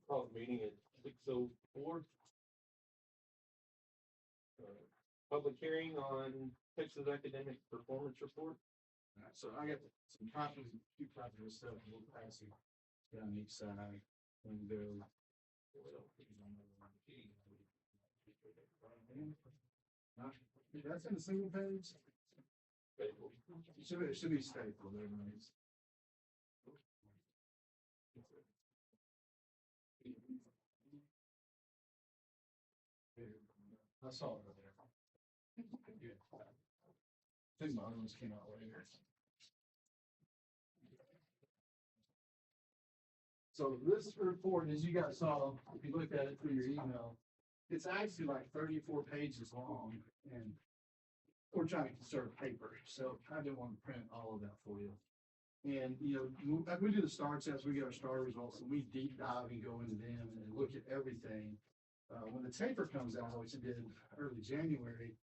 Call the meeting at 6:04. Public hearing on Texas Academic Performance Report. So I got some copies, two copies of stuff, we'll pass it down each side and go. That's in the single page? It should be stapled, there it is. I saw it over there. Good. I think my other ones came out later. So this report, as you guys saw, if you looked at it through your email, it's actually like 34 pages long, and we're trying to conserve paper, so I didn't want to print all of that for you. And, you know, as we do the star tests, we get our star results, and we deep dive and go into them and look at everything. When the taper comes out, which it did early January,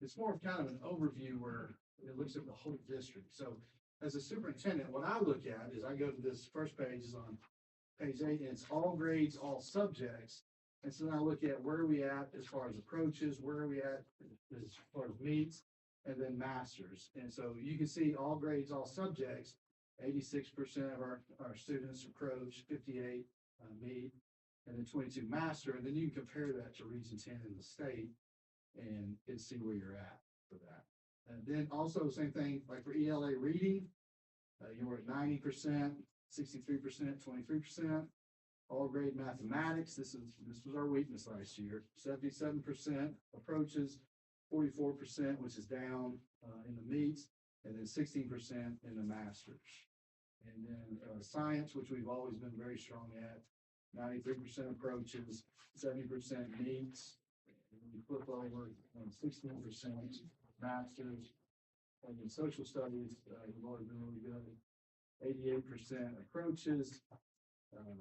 it's more of kind of an overview where it looks at the whole district. So as a superintendent, what I look at is I go to this first page is on page 8, and it's all grades, all subjects. And so then I look at where are we at as far as approaches, where are we at as far as meets, and then masters. And so you can see all grades, all subjects, 86% of our students approach, 58 meet, and then 22 master. And then you can compare that to Region 10 in the state and see where you're at for that. And then also same thing, like for ELA reading, you were at 90%, 63%, 23%. All grade mathematics, this was our weakness last year. 77% approaches, 44%, which is down in the meets, and then 16% in the masters. And then science, which we've always been very strong at, 93% approaches, 70% meets. And then you flip over 16% masters. And then social studies, we've always been really good. 88% approaches,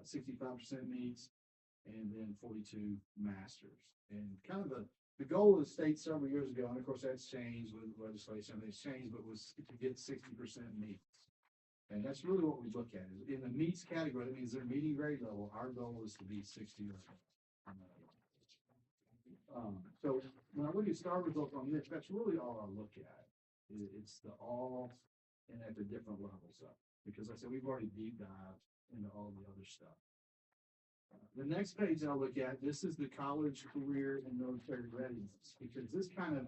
65% meets, and then 42 masters. And kind of the goal of the state several years ago, and of course that's changed with legislation, it's changed, but was to get 60% meets. And that's really what we look at. In the meets category, that means their meeting grade level, our goal is to be 60 or so when I look at star results on this, that's really all I look at. It's the all and at the different levels up. Because like I said, we've already deep dived into all the other stuff. The next page I'll look at, this is the college, career, and military readiness, because this kind of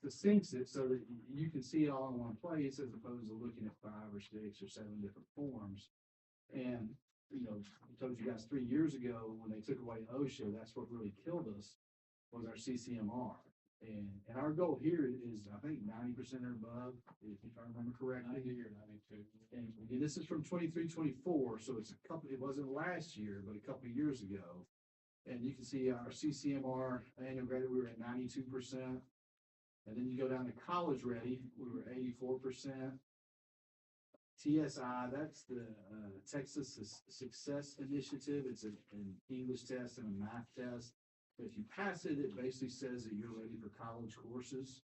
succinks it so that you can see it all in one place as opposed to looking at 5 or 6 or 7 different forms. And, you know, I told you guys 3 years ago when they took away OSHA, that's what really killed us was our CCMR. And our goal here is, I think, 90% or above, if I remember correctly. 90 or 92. And this is from 23-24, so it's it wasn't last year, but a couple of years ago. And you can see our CCMR annual grade, we were at 92%. And then you go down to college ready, we were 84%. TSI, that's the Texas Success Initiative. It's an English test and a math test. But if you pass it, it basically says that you're ready for college courses.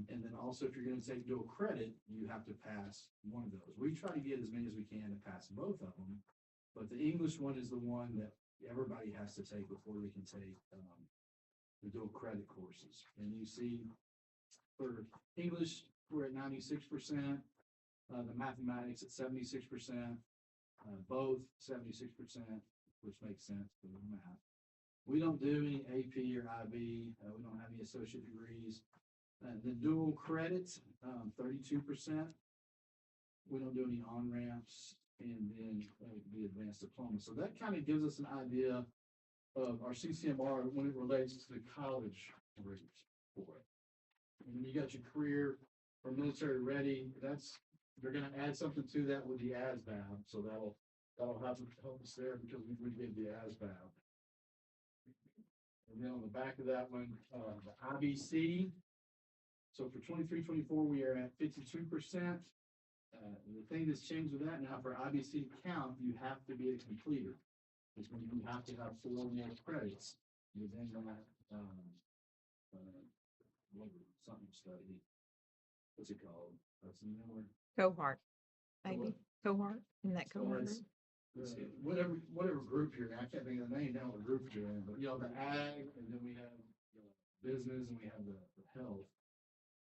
And then also, if you're going to take dual credit, you have to pass one of those. We try to get as many as we can to pass both of them. But the English one is the one that everybody has to take before they can take the dual credit courses. And you see for English, we're at 96%. The mathematics at 76%. Both 76%, which makes sense for the math. We don't do any AP or IB. We don't have any associate degrees. The dual credit, 32%. We don't do any on-ramps, and then the advanced diploma. So that kind of gives us an idea of our CCMR when it relates to the college route for it. And then you got your career or military ready. They're going to add something to that with the ASVAB. So that'll help us there because we did the ASVAB. And then on the back of that one, the IBC. So for 23-24, we are at 52%. The thing that's changed with that now for IBC count, you have to be a completer. Which means you have to have 4 more credits within that something study. What's it called? That's the new word. Cohort, maybe. Cohort, in that cohort. whatever group you're in, I can't think of the name now, what group you're in, but you know, the ag, and then we have business, and we have the health.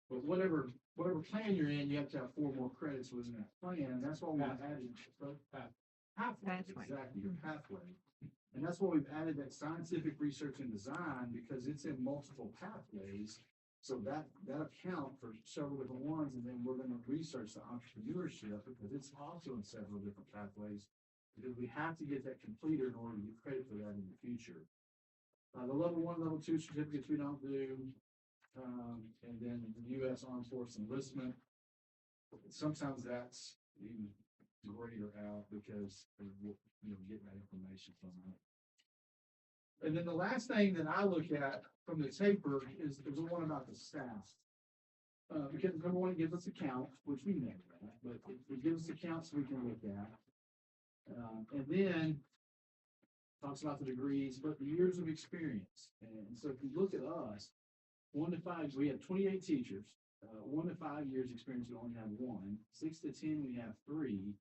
But whatever plan you're in, you have to have 4 more credits within that plan, and that's why we added. Pathway, exactly, your pathway. And that's why we've added that scientific research and design, because it's in multiple pathways. So that account for several different ones, and then we're gonna research the entrepreneurship, because it's also in several different pathways. Because we have to get that completed in order to get credit for that in the future. The level 1, level 2 certificates we don't do. And then the U.S. Armed Force enlistment. Sometimes that's even greater out because we're, getting that information from them. And then the last thing that I look at from the paper is the one about the staff. Because number one, it gives us accounts, which we know that, but it gives us accounts we can look at. And then talks about the degrees, but the years of experience. And so if you look at us, 1 to 5, we have 28 teachers. 1 to 5 years experience, we only have 1. 6 to 10, we have 3.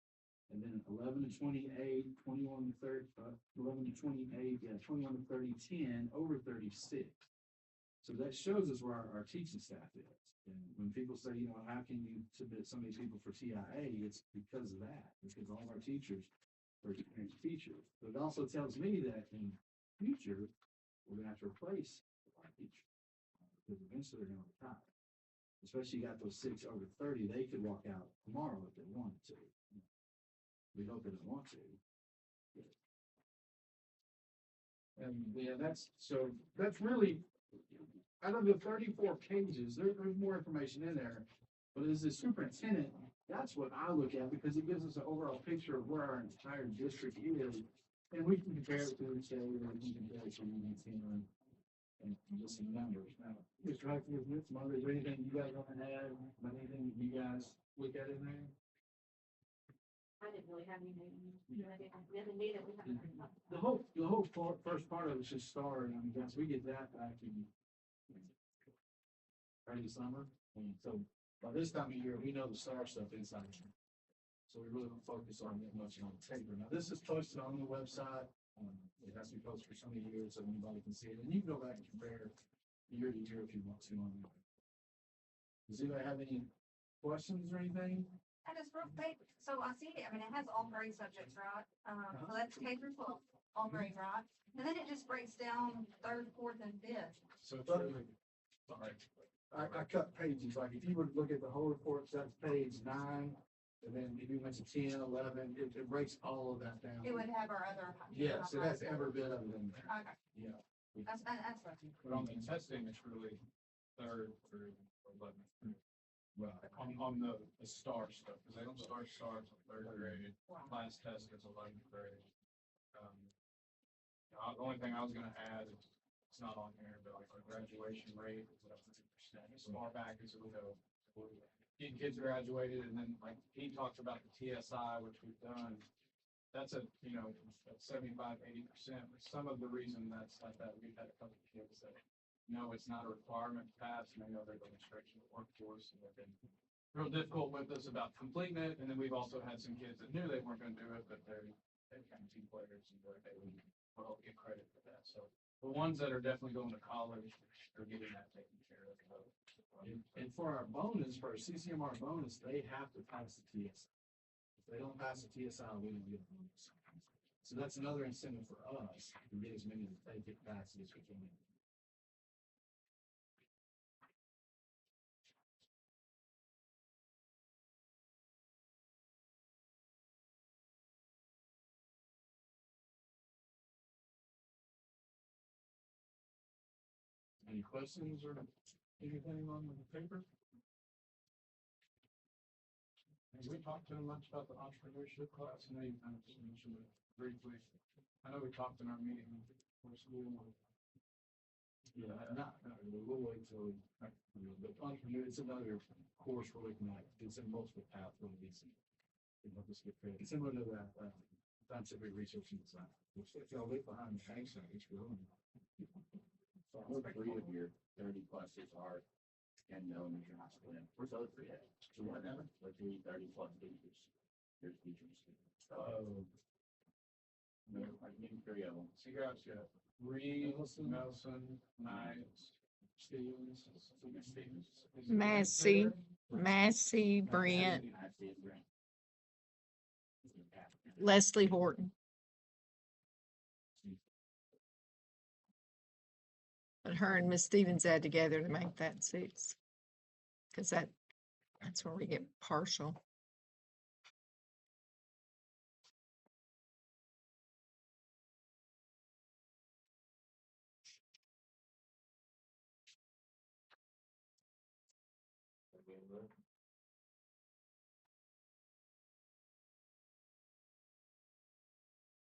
And then 11 to 28, 21 to 30, 11 to 28, 21 to 30, 10, over 36. So that shows us where our teaching staff is. And when people say, how can you submit so many people for TIA? It's because of that, because all of our teachers are experienced teachers. But it also tells me that in the future, we're going to have to replace our teachers. Because eventually they're going to retire. Especially you got those 6 over 30, they could walk out tomorrow if they wanted to. We hope they don't want to. And that's really, out of the 34 pages, there's more information in there. But as a superintendent, that's what I look at, because it gives us an overall picture of where our entire district is. And we can compare it to each other, and we can compare it to UT and just some numbers. Now, Mr. Huckabee, is there anything you guys want to add? Anything you guys look at in there? I didn't really have anything. I didn't need it. The whole first part of it's just STAR, and I mean, guys, we get that back in early summer. And so by this time of year, we know the STAR stuff inside. So we really don't focus on it much on the paper. Now, this is posted on the website. It has to be posted for so many years so anybody can see it. And you can go back and compare year to year if you want to on that. Does anybody have any questions or anything? And it's real paper. So I see it. I mean, it has all grade subjects, right? So that's K through 12, all grade, right? And then it just breaks down 3rd, 4th, and 5th. So sorry, I cut pages. Like if you were to look at the whole report, that's page 9. And then if you went to 10, 11, it breaks all of that down. It would have our other. Yes, it has every bit of it in there. Okay. Yeah. That's what. But on the testing, it's really 3rd through 11th. Right. On the STAR stuff, because they don't start STARs on 3rd grade. Last test is 11th grade. The only thing I was gonna add is, it's not on here, but like our graduation rate is at 100%. As far back as we go, getting kids graduated, and then like he talked about the TSI, which we've done. That's at 75, 80%. Some of the reason that's like that, we've had a couple of kids that know it's not a requirement to pass, and they know they're going straight to the workforce, and they've been real difficult with us about completing it. And then we've also had some kids that knew they weren't going to do it, but they're kind of team players, and they would get credit for that. So the ones that are definitely going to college are getting that taken care of. And for our bonus, for our CCMR bonus, they have to pass the TSI. If they don't pass the TSI, we don't get a bonus. So that's another incentive for us to get as many as they get passed as we can. Any questions or anything on the paper? Have we talked to them much about the entrepreneurship class? I know you kind of just mentioned it briefly. I know we talked in our meeting for school. Yeah, we'll wait till, the entrepreneur, it's another course we're looking at. It's in multiple pathways. Can help us get credit. Similar to that, scientific research and design, which if y'all look behind the tanks, it's growing. So all 3 of your 30 pluses are in elementary high school. Where's the other 3 at? So what now? Like 30 plus teachers. There's teachers. Three of them. So you guys got Reed, Nelson, Knight, Stevens. Massey, Massey, Brent, I see it, Brent. Leslie Horton. But her and Miss Stevens add together to make that six. Cause that's where we get partial.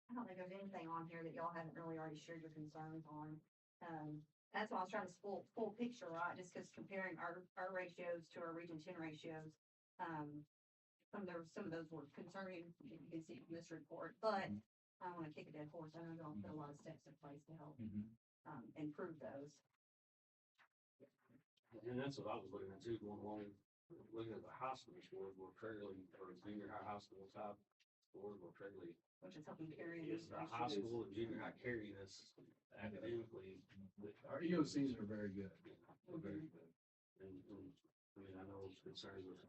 I don't think there's anything on here that y'all haven't really already shared your concerns on. That's why I was trying to full picture, right? Just because comparing our ratios to our Region 10 ratios, some of those were concerning, you can see from this report, but I don't want to kick a dead horse. I know y'all put a lot of steps in place to help, improve those. And that's what I was looking at too, going along, looking at the hospital scores were fairly, or junior high hospital top scores were fairly. Which is helping carry Yes, these the high ratios. school and junior high carry this academically. Our EOCs are very good. They're very good. And, I mean, I know it's concerns with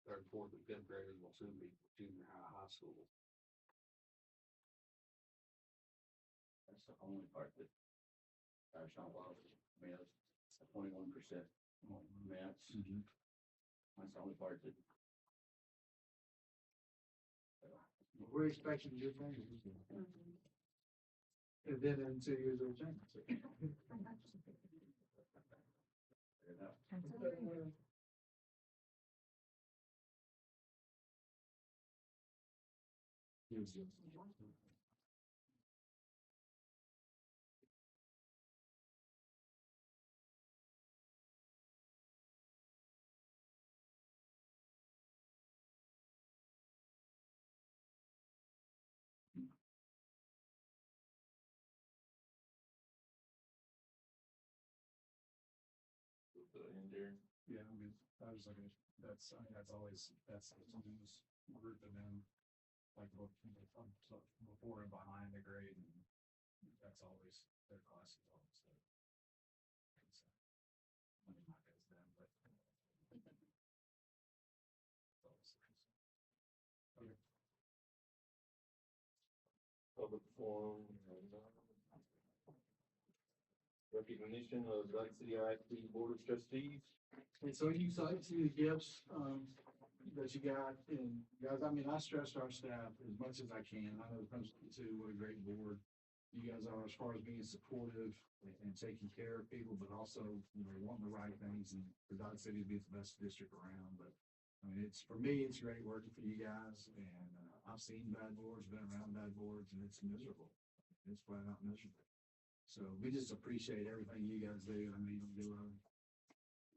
third, fourth, and fifth graders will soon be junior high school. That's the only part that. That's not well, I mean, it's 21%. I mean, that's the only part that. We're expecting good things. And then in 2 years, it'll change. Yeah, I mean, I was looking, that's always, that's the news group and then like before and behind the grade and that's always, their class is always there. Not as them, but. Okay. Public forum. Recognition of Dodge City ISD Board of Trustees. And so you saw, see the gifts, that you got, and guys, I mean, I stressed our staff as much as I can. I know the principal too, what a great board you guys are as far as being supportive and taking care of people, but also, you know, wanting the right things and for Dodge City to be the best district around. But I mean, for me, it's great working for you guys, and I've seen bad boards, been around bad boards, and it's miserable. It's flat out miserable. So we just appreciate everything you guys do. I mean, you don't do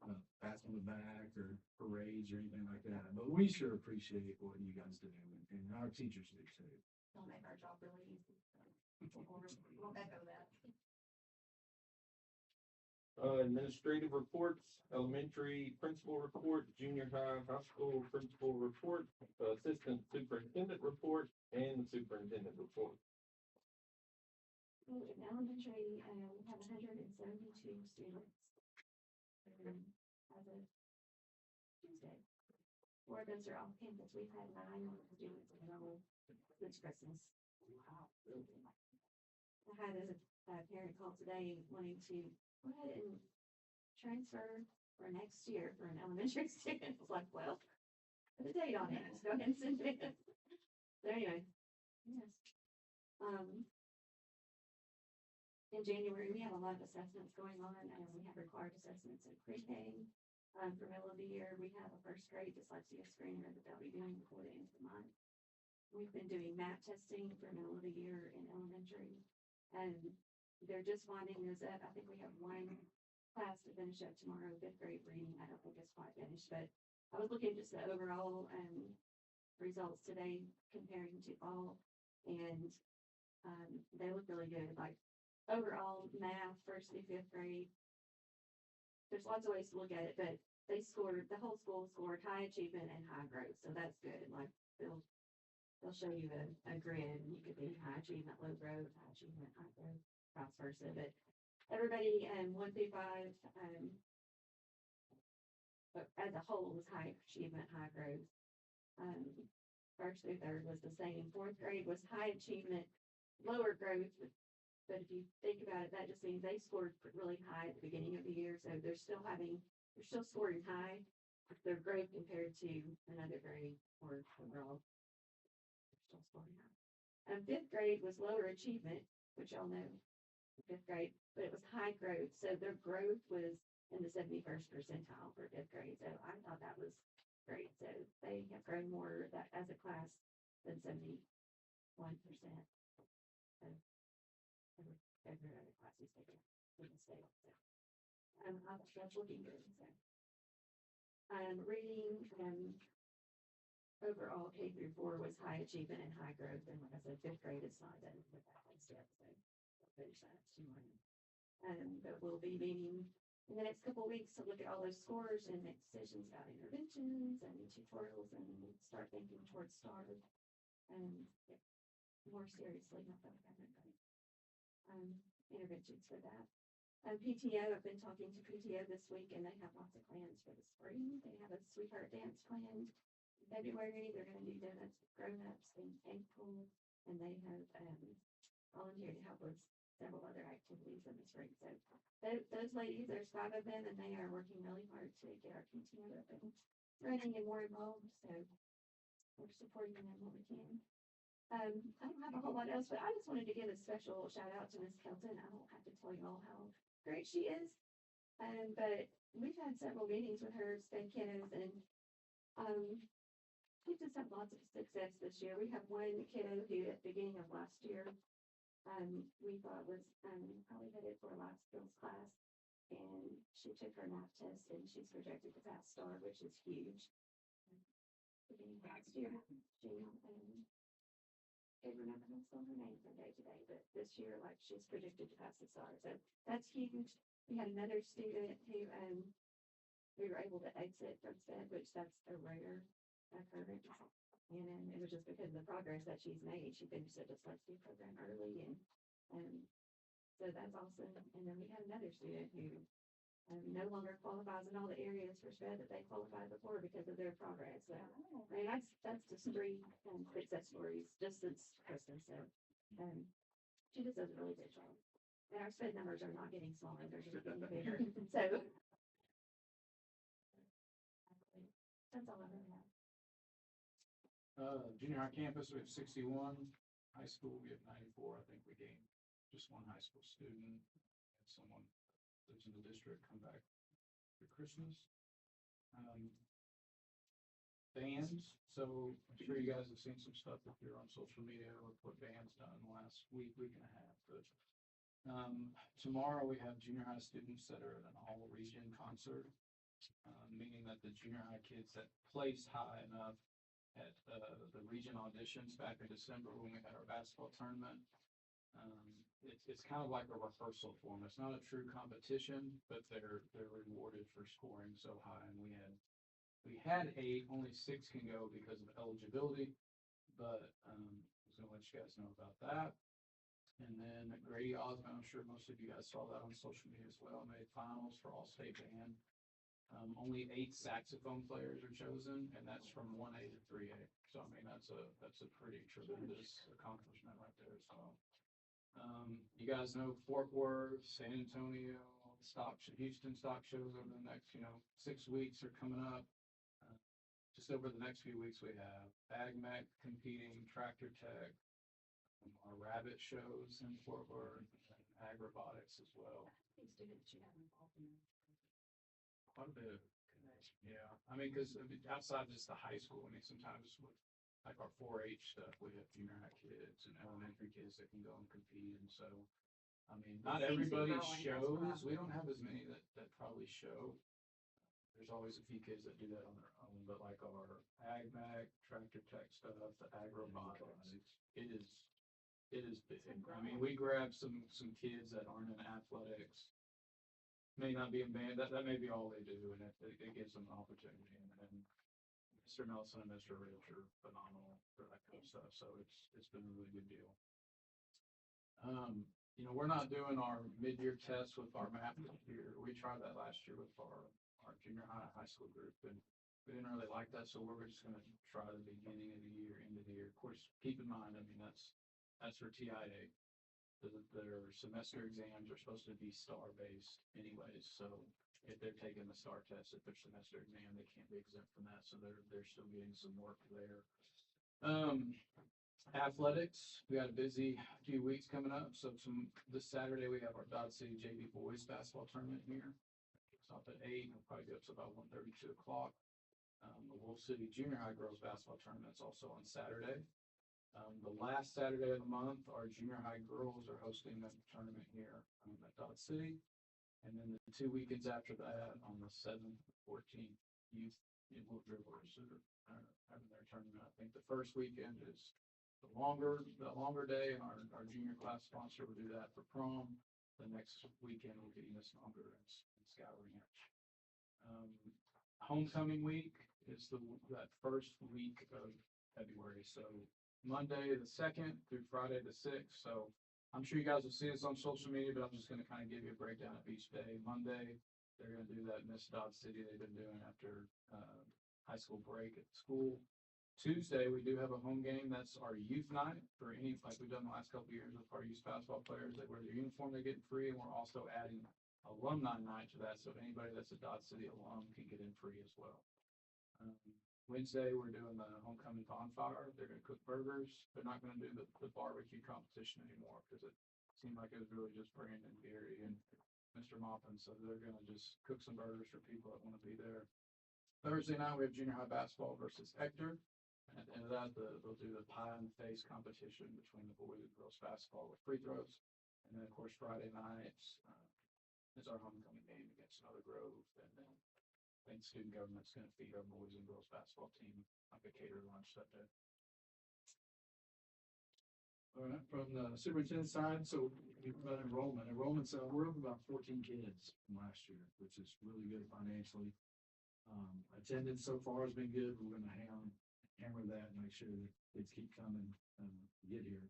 a pat on the back or parades or anything like that, but we sure appreciate what you guys do, and our teachers do too. Don't make our job really easy. We'll echo that. Administrative reports, elementary principal report, junior high school principal report, assistant superintendent report, and the superintendent report. Well, in elementary, we have 172 students. As of Tuesday. 4 of those are off campus. We've had 9 students enroll since Christmas. Wow. I had a parent call today wanting to go ahead and transfer for next year for an elementary student. I was like, well, put a date on it. Let's go ahead and send it. So anyway, yes. In January, we have a lot of assessments going on, and we have required assessments in pre-K. For middle of the year, we have a first grade dyslexia screener that they'll be doing before the end of the month. We've been doing MAP testing for middle of the year in elementary, and they're just winding those up. I think we have 1 class to finish up tomorrow, 5th grade reading. I don't think it's quite finished, but I was looking just the overall results today comparing to all, and they look really good. Like overall math, 1st through 5th grade. There's lots of ways to look at it, but they scored, the whole school scored high achievement and high growth, so that's good. Like they'll show you a grid, and you could be high high achievement, low growth, high achievement, high growth, vice versa, but everybody, 1 through 5, but as a whole was high achievement, high growth. Um, 1st through 3rd was the same. 4th grade was high achievement, lower growth. But if you think about it, that just means they scored really high at the beginning of the year, so they're still scoring high. Their growth compared to another grade or overall, they're still scoring high. 5th grade was lower achievement, which y'all know, 5th grade, but it was high growth, so their growth was in the 71st percentile for 5th grade, so I thought that was great. So they have grown more that as a class than 71%. So every other class is taken in the state. So that's looking good. So reading overall K through 4 was high achievement and high growth, and like I said, 5th grade is not done with that one yet, so we'll finish that tomorrow. But we'll be meeting in the next couple of weeks to look at all those scores and make decisions about interventions and tutorials and start thinking towards STAR and get more seriously about that interventions for that. PTO, I've been talking to PTO this week and they have lots of plans for the spring. They have a sweetheart dance planned in February. They're going to do donuts with grown-ups in April, and they have volunteered to help with several other activities in the spring. So those ladies, there's 5 of them, and they are working really hard to get our PTO up and running and more involved. So we're supporting them what we can. I don't have a whole lot else, but I just wanted to give a special shout out to Miss Kelton. I don't have to tell you all how great she is. But we've had several meetings with her, sped kiddos, and we just had lots of success this year. We have one kiddo who at the beginning of last year, we thought was probably headed for a life skills class, and she took her math test and she's projected to pass STAR, which is huge. Beginning of last year, she can't remember her name from day to day, but this year, like, she's predicted to pass the STAR, so that's huge. We had another student who we were able to exit from SPED, which that's a rare occurrence. And it was just because of the progress that she's made. She finished the dyslexia program early, and so that's awesome. And then we had another student who no longer qualifies in all the areas for SPED that they qualified before because of their progress. So I mean, that's just 3 success stories just since Christmas. So she just does a really good job. And our SPED numbers are not getting smaller; they're just getting bigger. So that's all I really have. Junior high campus, we have 61. High school, we have 94. I think we gained just one high school student. And someone lives in the district come back for Christmas. Bands. So I'm sure you guys have seen some stuff if you're on social media with what band's done in the last week and a half. But tomorrow we have junior high students that are at an all region concert, meaning that the junior high kids that placed high enough at the region auditions back in December when we had our basketball tournament. It's kind of like a rehearsal for them. It's not a true competition, but they're rewarded for scoring so high. And we had 8, only 6 can go because of eligibility, but I was gonna let you guys know about that. And then Grady Osmond, I'm sure most of you guys saw that on social media as well, made finals for All-State Band. Only 8 saxophone players are chosen, and that's from 1A to 3A. So I mean, that's a pretty tremendous accomplishment right there as well. You guys know Fort Worth, San Antonio, Houston stock shows over the next 6 weeks are coming up. Just over the next few weeks, we have AgMech competing, Tractor Tech, our rabbit shows in Fort Worth, and Ag Robotics as well. These students you have involved in. Quite a bit. Yeah, I mean, because outside just the high school, I mean, sometimes with like our 4-H stuff, we have junior high kids and elementary kids that can go and compete. And so, I mean, not It seems to everybody be growing, that's what shows. I've We don't have as many that probably show. There's always a few kids that do that on their own, but like our AgMech, Tractor Tech stuff, the Ag Robotics, it is big. I mean, we grab some kids that aren't in athletics, may not be in band, that may be all they do, and it gives them an opportunity. And then Mr. Nelson and Mr. Rich are phenomenal for that kind of stuff, so it's been a really good deal. We're not doing our mid-year test with our math this year. We tried that last year with our junior high school group, and we didn't really like that, so we're just gonna try the beginning of the year, end of the year. Of course, keep in mind, I mean, that's for TIA. Their semester exams are supposed to be star-based anyways, so if they're taking the STAR test at their semester exam, they can't be exempt from that, so they're still getting some work there. Athletics, we got a busy few weeks coming up. So this Saturday, we have our Dodge City JV Boys Basketball Tournament here. It's off at 8, we'll probably go up to about 1:30, 2 o'clock. The Wolf City Junior High Girls Basketball Tournament's also on Saturday. The last Saturday of the month, our junior high girls are hosting a tournament here at Dodge City. And then the 2 weekends after that, on the 7th, 14th, youth Wolf Dribblers are having their tournament. I think the first weekend is the longer day, and our junior class sponsor will do that for prom. The next weekend will be Enos Monger and Scout Ranch. Homecoming week is that first week of February. So Monday the 2nd through Friday the 6th. So I'm sure you guys will see us on social media, but I'm just going to kind of give you a breakdown of each day. Monday, they're going to do that Miss Dodge City they've been doing after high school break at school. Tuesday, we do have a home game. That's our youth night for any, like we've done the last couple of years with our youth basketball players. They wear their uniform, they're getting free, and we're also adding alumni night to that. So anybody that's a Dodge City alum can get in free as well. Wednesday, we're doing the homecoming bonfire. They're going to cook burgers. They're not going to do the barbecue competition anymore because it seemed like it was really just Brandon, Gary, and Mr. Moppin. So they're going to just cook some burgers for people that want to be there. Thursday night, we have junior high basketball versus Hector. At the end of that, they'll do the pie in the face competition between the boys and girls basketball with free throws. And then, of course, Friday night is our homecoming game against Another Grove. And then I think student government's going to feed our boys and girls basketball team like a catered lunch that day. All right, from the superintendent side, so about enrollment. Enrollment's, we're up about 14 kids from last year, which is really good financially. Attendance so far has been good. We're going to hammer that and make sure that kids keep coming to get here.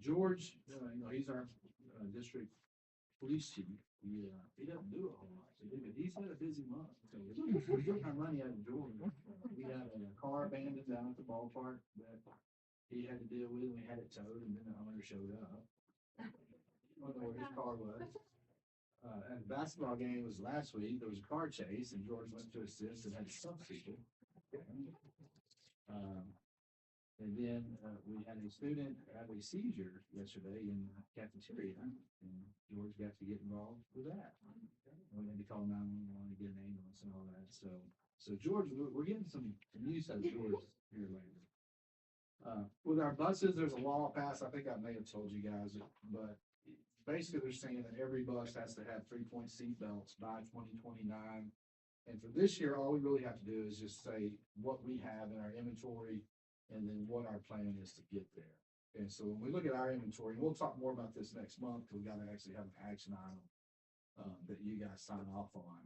George, he's our district police chief. He doesn't do a whole lot. He's had a busy month. So we're getting our money out of George. We had a car abandoned down at the ballpark that he had to deal with. We had it towed, and then the owner showed up. I don't know where his car was. And the basketball game was last week. There was a car chase, and George went to assist and had to stop people. And then we had a student have a seizure yesterday in the cafeteria, and George got to get involved with that. And we had to call 911 to get an ambulance and all that. So George, we're getting some news out of George here later. With our buses, there's a law passed. I think I may have told you guys, but basically they're saying that every bus has to have 3-point seat belts by 2029. And for this year, all we really have to do is just say what we have in our inventory and then what our plan is to get there. And so when we look at our inventory, and we'll talk more about this next month, because we got to actually have an action item that you guys sign off on.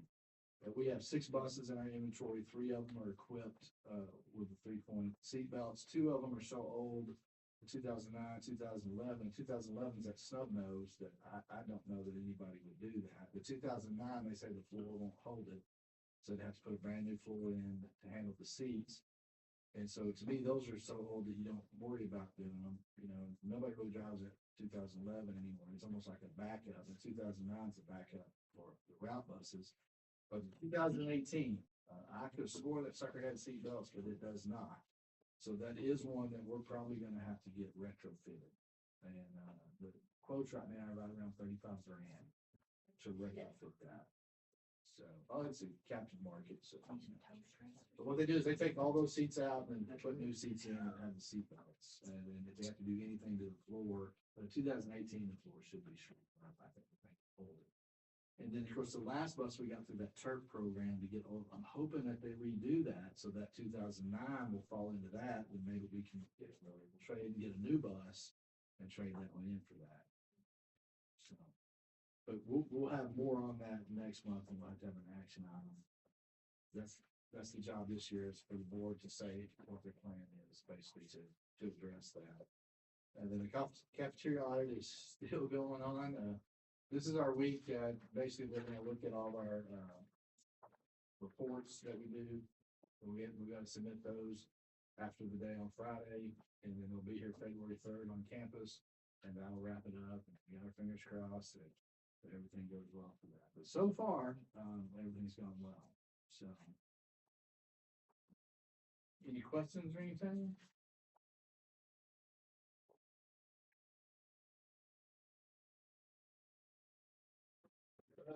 But we have 6 buses in our inventory. 3 of them are equipped with the 3-point seat belts. 2 of them are so old, 2009, 2011. 2011 is that snub nose that I don't know that anybody would do that. The 2009, they say the floor won't hold it. So they have to put a brand new floor in to handle the seats. And so to me, those are so old that you don't worry about doing them. Nobody really drives that 2011 anymore. It's almost like a backup. And 2009 is a backup for the route buses. But in 2018, I could have swore that sucker had seat belts, but it does not. So that is one that we're probably going to have to get retrofitted. And the quotes right now are right around $35,000 to retrofit that. So, it's a captive market. So, but what they do is they take all those seats out and they put new seats in and have the seat belts. And then if they have to do anything to the floor, but in 2018, the floor should be shrunk. I think hold it. And then, of course, the last bus we got through that TURP program to get old. I'm hoping that they redo that so that 2009 will fall into that. And maybe we can we'll trade and get a new bus and trade that one in for that. So. But we'll have more on that next month, and we'll have to have an action item. That's the job this year, is for the board to say what their plan is, basically to address that. And then the cafeteria audit is still going on. This is our week, basically, they're gonna look at all our, reports that we do. We gotta submit those after the day on Friday, and then they'll be here February 3rd on campus. And that'll wrap it up, and we got our fingers crossed that everything goes well for that. But so far, everything's gone well, so. Any questions or anything?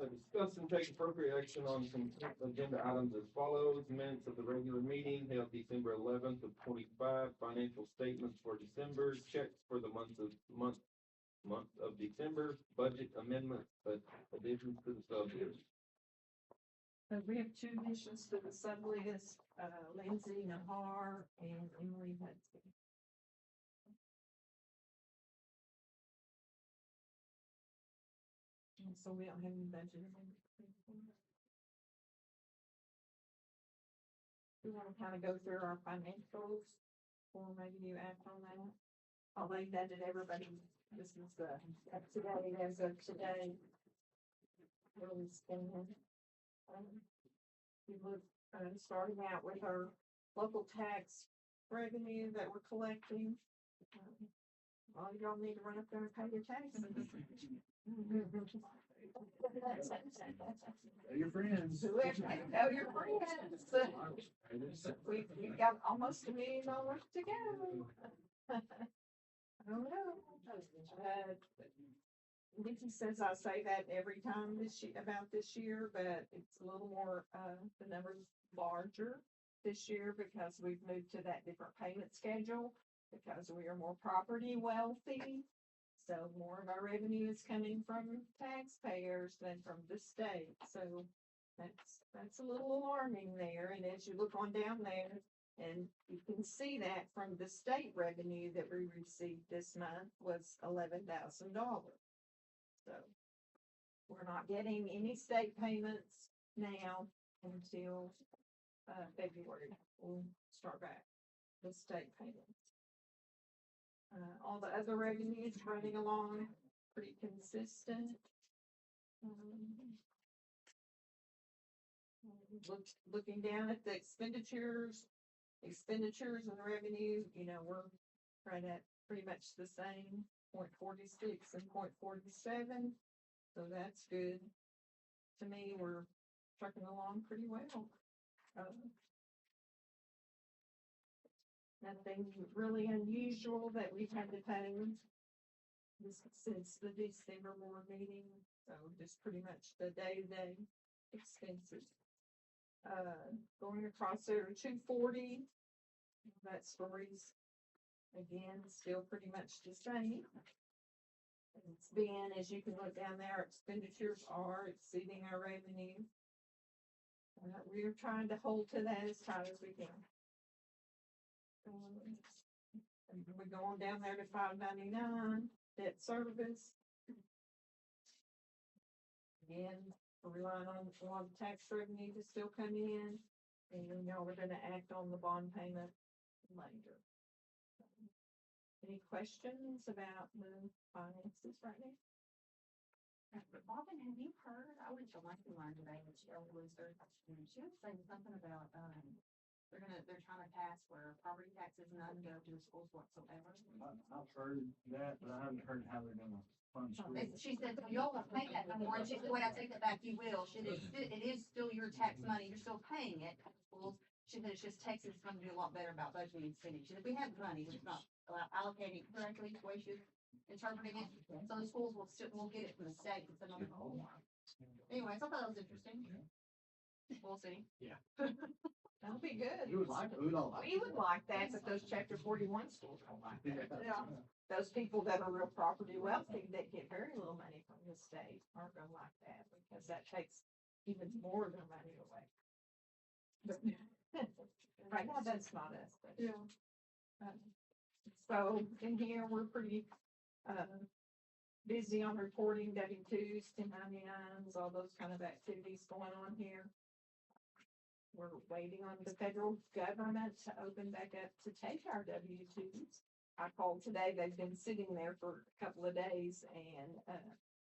Discuss and take appropriate action on some agenda items as follows: minutes of the regular meeting held December 11th of 25, financial statements for December, checks for the month of December, budget amendments, but additions to the sub-list. So we have two additions to the sub-list, Lindsay Nahar and Emily Hudson. And so we don't have any budget amendments. We want to kind of go through our financials, or maybe you act on that. I'll leave that at everybody. This is the, up to date, as of today. Where we stand. We look, starting out with our local tax revenue that we're collecting. All y'all need to run up there and pay your taxes. Tell your friends. Tell your friends. We've got almost $1 million to go. I don't know. Nikki says I say that every time this year, about this year, but it's a little more, the number's larger this year because we've moved to that different payment schedule, because we are more property wealthy. So more of our revenue is coming from taxpayers than from the state. So that's a little alarming there. And as you look on down there, and you can see that from the state revenue that we received this month was $11,000. So we're not getting any state payments now until February. We'll start back with state payments. All the other revenues running along pretty consistent. Looking down at the expenditures and revenue, you know, we're right at pretty much the same, 0.46 and 0.47. So that's good. To me, we're trucking along pretty well. Nothing really unusual that we've had to pay since the December board meeting. So just pretty much the day-to-day expenses. Going across there to 240, that story's again still pretty much the same. It's been, as you can look down there, expenditures are exceeding our revenue. We're trying to hold to that as tight as we can. We're going down there to 599 debt service. Again, we're relying on a lot of tax revenue to still come in, and we know we're going to act on the bond payment later. Any questions about the finances right now? Robin, have you heard, I went to Lincoln Line today, and she was there, and she was saying something about, they're trying to pass where property taxes none go to the schools whatsoever. I've heard that, but I haven't heard how they're gonna fund schools. She said, y'all won't pay that no more, and she said, wait, I take that back, you will, she said, it is still your tax money, you're still paying it, schools. She said, it's just Texas is gonna do a lot better about budgeting and spending. She said, we have money, we're just not allocating correctly, the way she's interpreting it, so the schools will get it from the state instead of the whole. Anyways, I thought that was interesting. We'll see. Yeah. That'll be good. We would like, we would all like. We would like that, but those chapter 41 schools don't like that. Yeah. Those people that are real property wealthy that get very little money from the state aren't gonna like that, because that takes even more of their money away. But right now, that's not us. But, so in here, we're pretty busy on reporting W-2s, 1099s, all those kind of activities going on here. We're waiting on the federal government to open back up to take our W-2s. I called today, they've been sitting there for a couple of days and,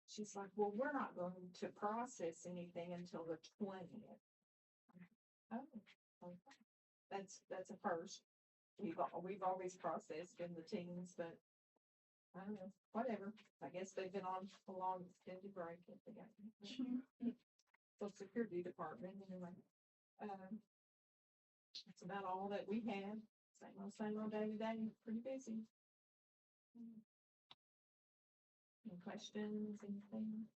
she's like, well, we're not going to process anything until the 20th. Oh, okay. That's a first. We've always processed in the teens, but I don't know, whatever. I guess they've been on a long extended break. If they got Social Security Department anyway. That's about all that we had. Same old day to day, pretty busy. Any questions, anything?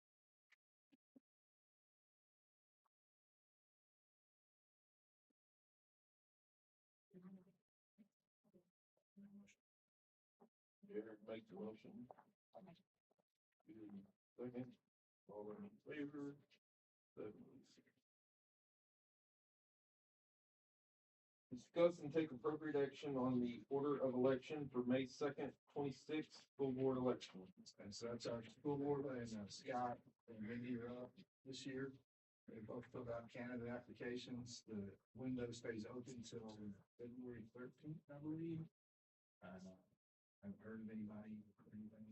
Jared makes the motion. Second, all in favor? 7. Discuss and take appropriate action on the order of election for May 2nd, 26th school board election. And so that's our school board, and Scott and Mindy are up this year. They both filled out candidate applications. The window stays open till February 13th, I believe. I haven't heard of anybody or anything.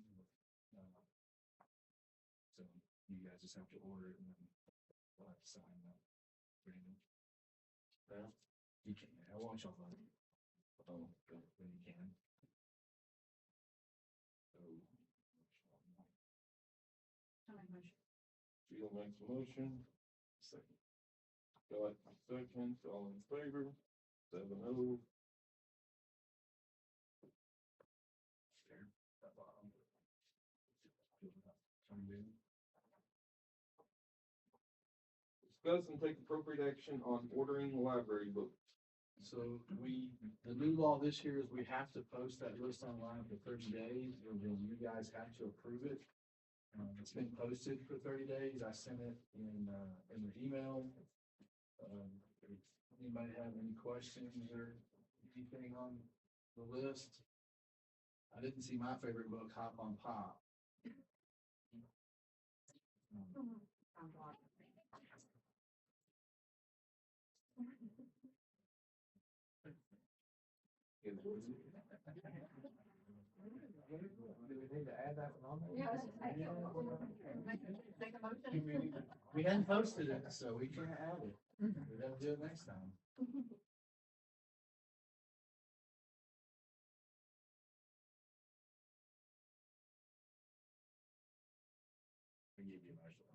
So you guys just have to order it and then we'll have to sign that. Brandon. Yeah. You can, I want y'all vote. Oh, good, when you can. So. Sheila makes a motion. Second. Scott seconds, all in favor? 7-0. There, that bottom. Turned in. Discuss and take appropriate action on ordering library books. So the new law this year is we have to post that list online for 30 days, or then you guys have to approve it. It's been posted for 30 days. I sent it in the email. Anybody have any questions or anything on the list? I didn't see my favorite book, Hop on Pop. Do we need to add that one on there? Yeah, take a motion. We hadn't posted it, so we can't add it. We gotta do it next time. We give you a motion.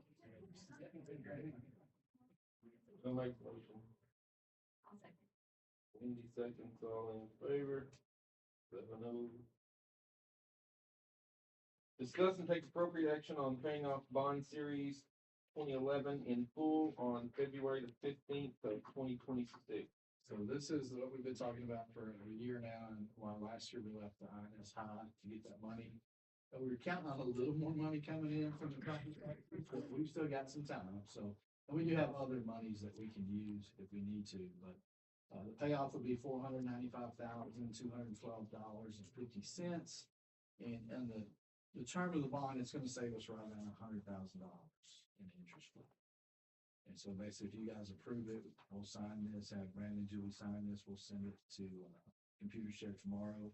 I'll make the motion. I'll second. Wendy seconds, all in favor? 7-0. Discuss and take appropriate action on paying off bond series 2011 in full on February the 15th of 2026. So this is what we've been talking about for a year now, and while last year we left the INS high to get that money. But we were counting on a little more money coming in from the property taxes, but we've still got some time, so. And we do have other monies that we can use if we need to, but, the payoff would be $495,212.50. And the term of the bond, it's gonna save us right around $100,000 in interest. And so basically, if you guys approve it, we'll sign this, have Brandon and Julie sign this, we'll send it to Computer Share tomorrow.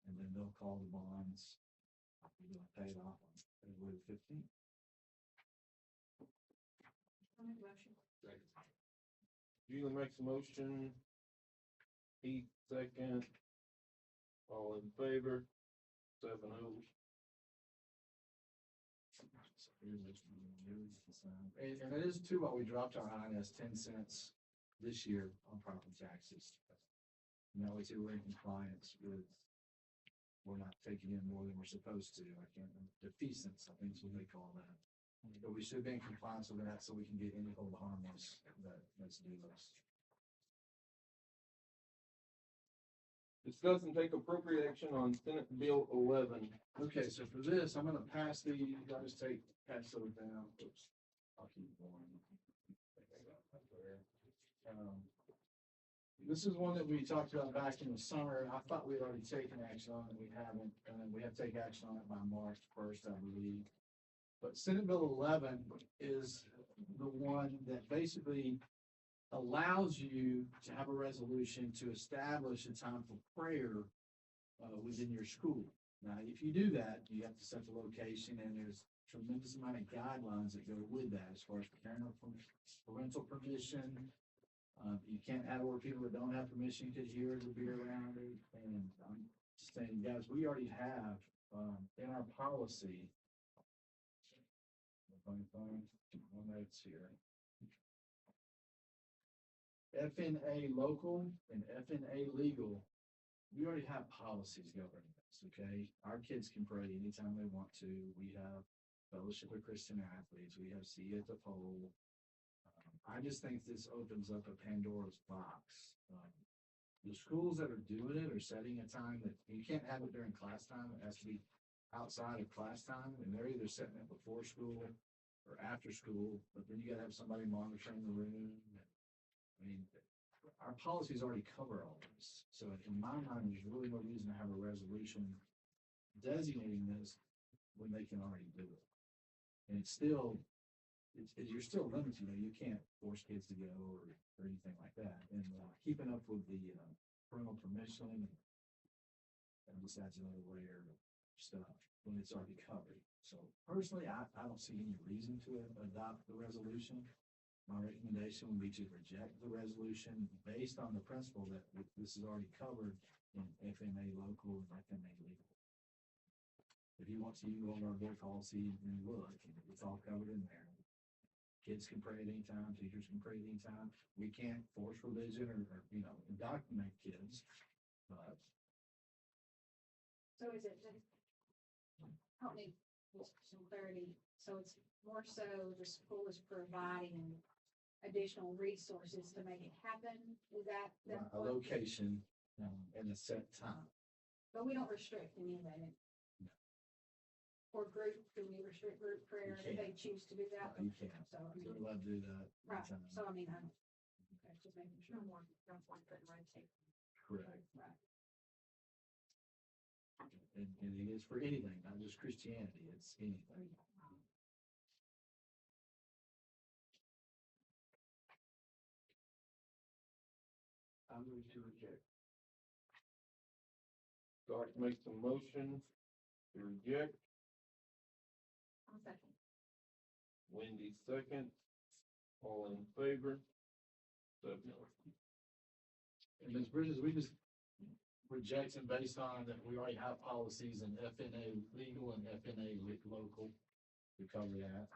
And then they'll call the bonds. We're gonna pay it off on February 15th. I'll make a motion. Julie makes a motion. Heath second. All in favor? 7-0. And it is too, what we dropped our INS 10 cents this year on property taxes. And that way too, we're in compliance with, we're not taking in more than we're supposed to. I can't remember, defeasance, I think is what they call that. But we should be in compliance with that so we can get any hold harmless that's due us. Discuss and take appropriate action on Senate Bill 11. Okay, so for this, I'm gonna pass these, you guys pass those down. Oops, I'll keep going. This is one that we talked about back in the summer. I thought we had already taken action on it. We haven't, and we have to take action on it by March 1st, I believe. But Senate Bill 11 is the one that basically allows you to have a resolution to establish a time for prayer within your school. Now, if you do that, you have to set the location, and there's tremendous amount of guidelines that go with that as far as parental permission. You can't have where people that don't have permission could hear or be around it. And I'm just saying, guys, we already have, in our policy. One notes here. FNA local and FNA legal, we already have policies governing this, okay? Our kids can pray anytime they want to. We have Fellowship of Christian Athletes, we have See at the Pole. I just think this opens up a Pandora's box. The schools that are doing it are setting a time that you can't have it during class time. It has to be outside of class time, and they're either setting it before school or after school, but then you gotta have somebody monitoring the room. I mean, our policies already cover all this. So in my mind, there's really no reason to have a resolution designating this when they can already do it. And it's still, you're still limited, you can't force kids to go or anything like that. And keeping up with the parental permission and just adds another layer of stuff when it's already covered. So personally, I don't see any reason to adopt the resolution. My recommendation would be to reject the resolution based on the principle that this is already covered in FNA local and FNA legal. If you want to, you can go on our board policy and look, and it's all covered in there. Kids can pray at any time, teachers can pray at any time. We can't force religion or indoctrinate kids, but. So is it, help me with some clarity, so it's more so the school is providing additional resources to make it happen, is that? A location, and a set time. But we don't restrict any of that. No. For group, do we restrict group prayer if they choose to do that? You can't. So, I You're mean, allowed to do that. right, anytime. so I mean, okay, just making sure. No more, don't want to put red tape. Correct. Right. And it is for anything, not just Christianity, it's anything. I move to reject. Doc makes a motion to reject, I'll second. Wendy second, all in favor? 7-0. And Ms. Bridges, we just rejecting based on that we already have policies in FNA legal and FNA local to cover that.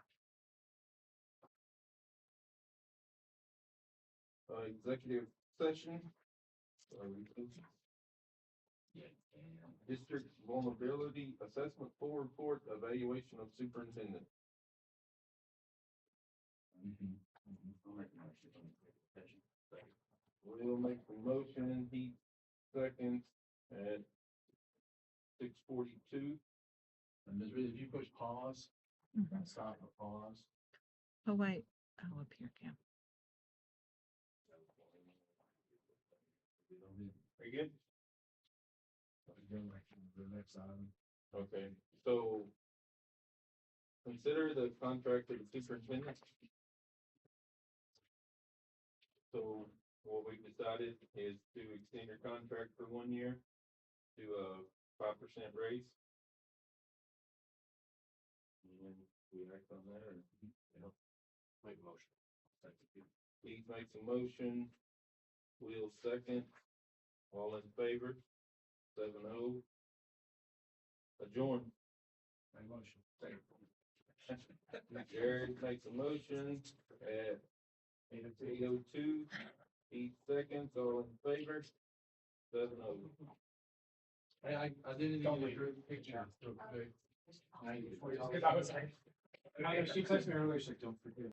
Executive session. Yeah. District vulnerability assessment full report, evaluation of superintendent. I'll make a motion on the session. Will makes the motion, Heath seconds at 6:42. And Ms. Bridges, if you push pause, stop or pause. Oh, wait. Oh, up here, Cam. Are you good? The next item. Okay, so consider the contract of the superintendent. So what we've decided is to extend your contract for 1 year to a 5% raise. And then we act on that, or, Make a motion. Keith makes a motion, Will second, all in favor, 7-0. Adjourn. My motion. Jared makes a motion at 8:02. Heath seconds, all in favor, 7-0. Hey, I didn't need a group picture real quick. Because I was like, she texted me earlier, she's like, don't forget.